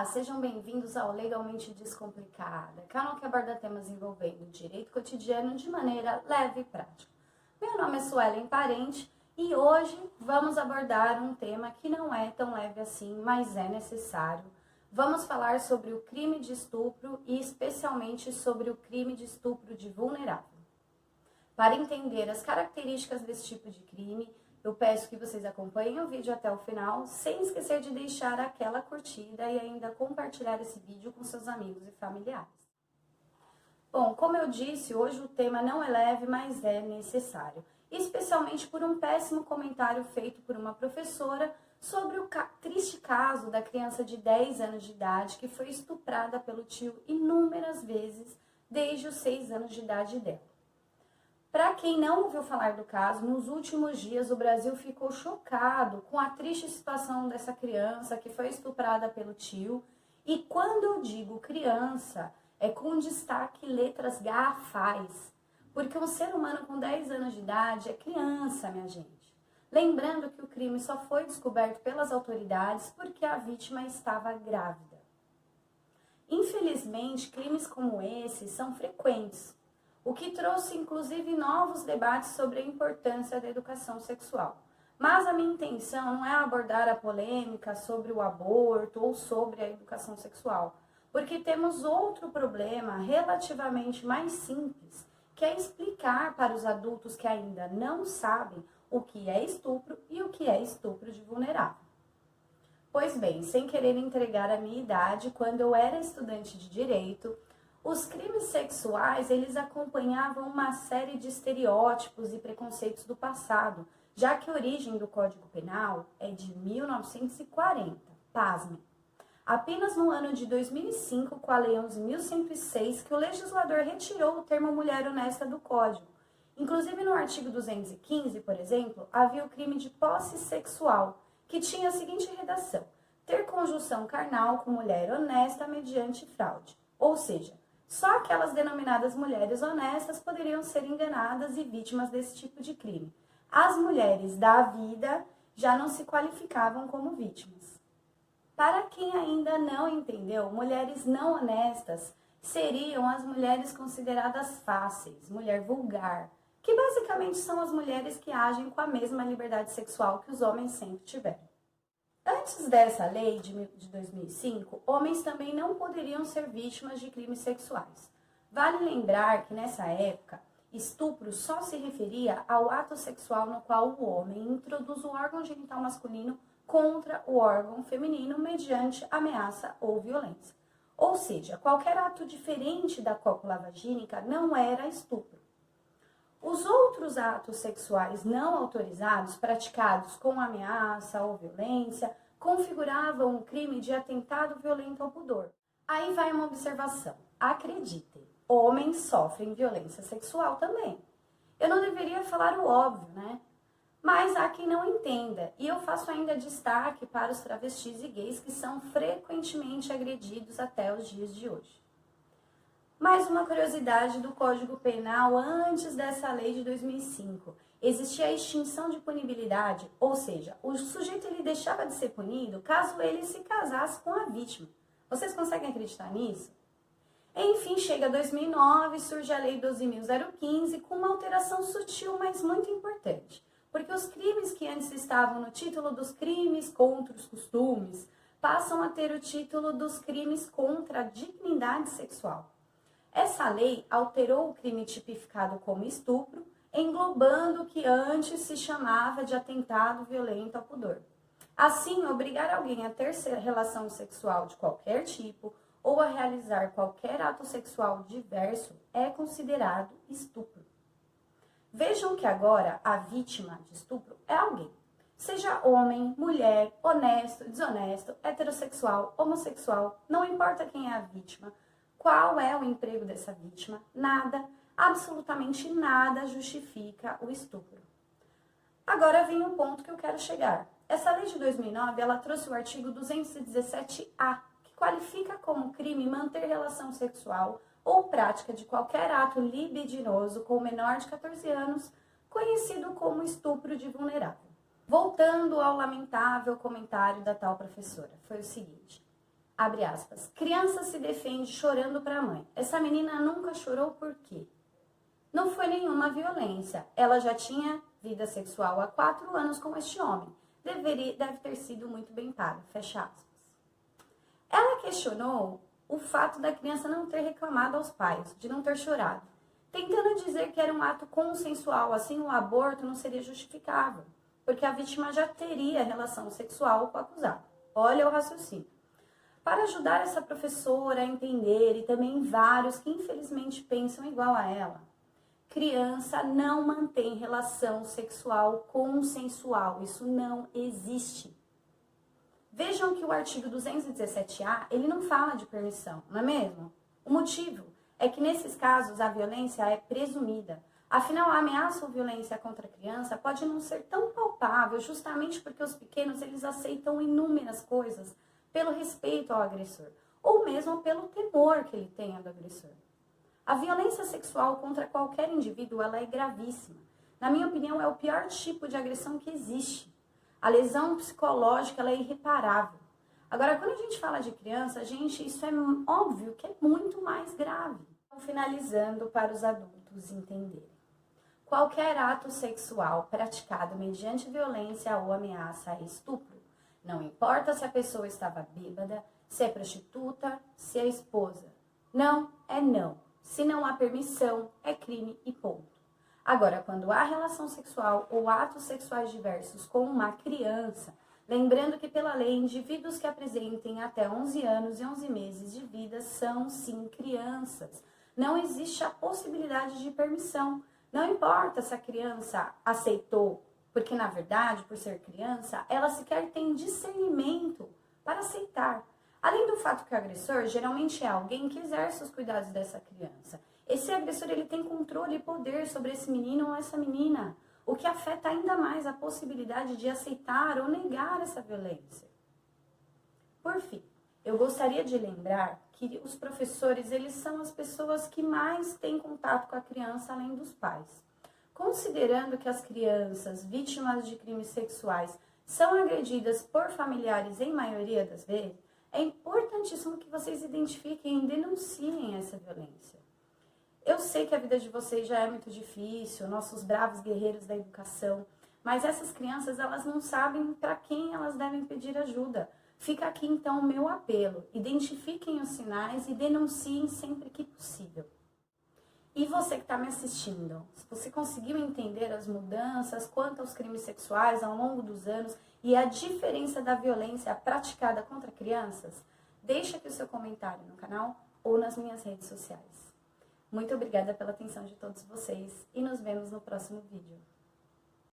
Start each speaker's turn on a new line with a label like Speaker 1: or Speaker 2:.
Speaker 1: sejam bem-vindos ao Legalmente Descomplicada, canal que aborda temas envolvendo direito cotidiano de maneira leve e prática. Meu nome é Suelen Parente e hoje vamos abordar um tema que não é tão leve assim, mas é necessário. Vamos falar sobre o crime de estupro e especialmente sobre o crime de estupro de vulnerável. Para entender as características desse tipo de crime, eu peço que vocês acompanhem o vídeo até o final, sem esquecer de deixar aquela curtida e ainda compartilhar esse vídeo com seus amigos e familiares. Bom, como eu disse, hoje o tema não é leve, mas é necessário, especialmente por um péssimo comentário feito por uma professora sobre o triste caso da criança de 10 anos de idade que foi estuprada pelo tio inúmeras vezes desde os 6 anos de idade dela. Para quem não ouviu falar do caso, nos últimos dias o Brasil ficou chocado com a triste situação dessa criança que foi estuprada pelo tio. E quando eu digo criança, é com destaque letras garrafais, porque um ser humano com 10 anos de idade é criança, minha gente. Lembrando que o crime só foi descoberto pelas autoridades porque a vítima estava grávida. Infelizmente, crimes como esse são frequentes, o que trouxe inclusive novos debates sobre a importância da educação sexual. Mas a minha intenção não é abordar a polêmica sobre o aborto ou sobre a educação sexual, porque temos outro problema relativamente mais simples, que é explicar para os adultos que ainda não sabem o que é estupro e o que é estupro de vulnerável. Pois bem, sem querer entregar a minha idade, quando eu era estudante de direito, os crimes sexuais, eles acompanhavam uma série de estereótipos e preconceitos do passado, já que a origem do Código Penal é de 1940. Pasmem. Apenas no ano de 2005, com a Lei 11.106, que o legislador retirou o termo mulher honesta do Código. Inclusive no artigo 215, por exemplo, havia o crime de posse sexual, que tinha a seguinte redação: ter conjunção carnal com mulher honesta mediante fraude. Ou seja, só aquelas denominadas mulheres honestas poderiam ser enganadas e vítimas desse tipo de crime. As mulheres da vida já não se qualificavam como vítimas. Para quem ainda não entendeu, mulheres não honestas seriam as mulheres consideradas fáceis, mulher vulgar, que basicamente são as mulheres que agem com a mesma liberdade sexual que os homens sempre tiveram. Antes dessa lei de 2005, homens também não poderiam ser vítimas de crimes sexuais. Vale lembrar que nessa época, estupro só se referia ao ato sexual no qual o homem introduz o órgão genital masculino contra o órgão feminino mediante ameaça ou violência. Ou seja, qualquer ato diferente da cópula vagínica não era estupro. Os outros atos sexuais não autorizados, praticados com ameaça ou violência, configuravam um crime de atentado violento ao pudor. Aí vai uma observação. Acreditem, homens sofrem violência sexual também. Eu não deveria falar o óbvio, né? Mas há quem não entenda. E eu faço ainda destaque para os travestis e gays que são frequentemente agredidos até os dias de hoje. Mais uma curiosidade do Código Penal antes dessa lei de 2005. Existia a extinção de punibilidade, ou seja, o sujeito ele deixava de ser punido caso ele se casasse com a vítima. Vocês conseguem acreditar nisso? Enfim, chega 2009 e surge a Lei 12.015 com uma alteração sutil, mas muito importante. Porque os crimes que antes estavam no título dos crimes contra os costumes passam a ter o título dos crimes contra a dignidade sexual. Essa lei alterou o crime tipificado como estupro, englobando o que antes se chamava de atentado violento ao pudor. Assim, obrigar alguém a ter relação sexual de qualquer tipo ou a realizar qualquer ato sexual diverso é considerado estupro. Vejam que agora a vítima de estupro é alguém, seja homem, mulher, honesto, desonesto, heterossexual, homossexual, não importa quem é a vítima. Qual é o emprego dessa vítima? Nada, absolutamente nada justifica o estupro. Agora vem o ponto que eu quero chegar. Essa lei de 2009, ela trouxe o artigo 217-A, que qualifica como crime manter relação sexual ou prática de qualquer ato libidinoso com menor de 14 anos, conhecido como estupro de vulnerável. Voltando ao lamentável comentário da tal professora, foi o seguinte: Abre aspas. Criança se defende chorando para a mãe. Essa menina nunca chorou por quê? Não foi nenhuma violência. Ela já tinha vida sexual há 4 anos com este homem. Deve ter sido muito bem paga. Fecha aspas. Ela questionou o fato da criança não ter reclamado aos pais, de não ter chorado, tentando dizer que era um ato consensual, assim o aborto não seria justificável, porque a vítima já teria relação sexual com o acusado. Olha o raciocínio. Para ajudar essa professora a entender, e também vários que infelizmente pensam igual a ela, criança não mantém relação sexual consensual, isso não existe. Vejam que o artigo 217-A, ele não fala de permissão, não é mesmo? O motivo é que nesses casos a violência é presumida. Afinal, a ameaça ou violência contra a criança pode não ser tão palpável justamente porque os pequenos eles aceitam inúmeras coisas pelo respeito ao agressor, ou mesmo pelo temor que ele tenha do agressor. A violência sexual contra qualquer indivíduo ela é gravíssima. Na minha opinião, é o pior tipo de agressão que existe. A lesão psicológica ela é irreparável. Agora, quando a gente fala de criança, isso é óbvio que é muito mais grave. Então, finalizando para os adultos entenderem. Qualquer ato sexual praticado mediante violência ou ameaça é estupro. Não importa se a pessoa estava bêbada, se é prostituta, se é esposa. Não é não. Se não há permissão, é crime e ponto. Agora, quando há relação sexual ou atos sexuais diversos com uma criança, lembrando que pela lei, indivíduos que apresentem até 11 anos e 11 meses de vida são sim crianças. Não existe a possibilidade de permissão. Não importa se a criança aceitou, porque na verdade, por ser criança, ela sequer tem discernimento para aceitar. Além do fato que o agressor geralmente é alguém que exerce os cuidados dessa criança. Esse agressor ele tem controle e poder sobre esse menino ou essa menina, o que afeta ainda mais a possibilidade de aceitar ou negar essa violência. Por fim, eu gostaria de lembrar que os professores eles são as pessoas que mais têm contato com a criança além dos pais. Considerando que as crianças vítimas de crimes sexuais são agredidas por familiares em maioria das vezes, é importantíssimo que vocês identifiquem e denunciem essa violência. Eu sei que a vida de vocês já é muito difícil, nossos bravos guerreiros da educação, mas essas crianças, elas não sabem para quem elas devem pedir ajuda. Fica aqui então o meu apelo, identifiquem os sinais e denunciem sempre que possível. E você que está me assistindo, se você conseguiu entender as mudanças quanto aos crimes sexuais ao longo dos anos e a diferença da violência praticada contra crianças, deixa aqui o seu comentário no canal ou nas minhas redes sociais. Muito obrigada pela atenção de todos vocês e nos vemos no próximo vídeo.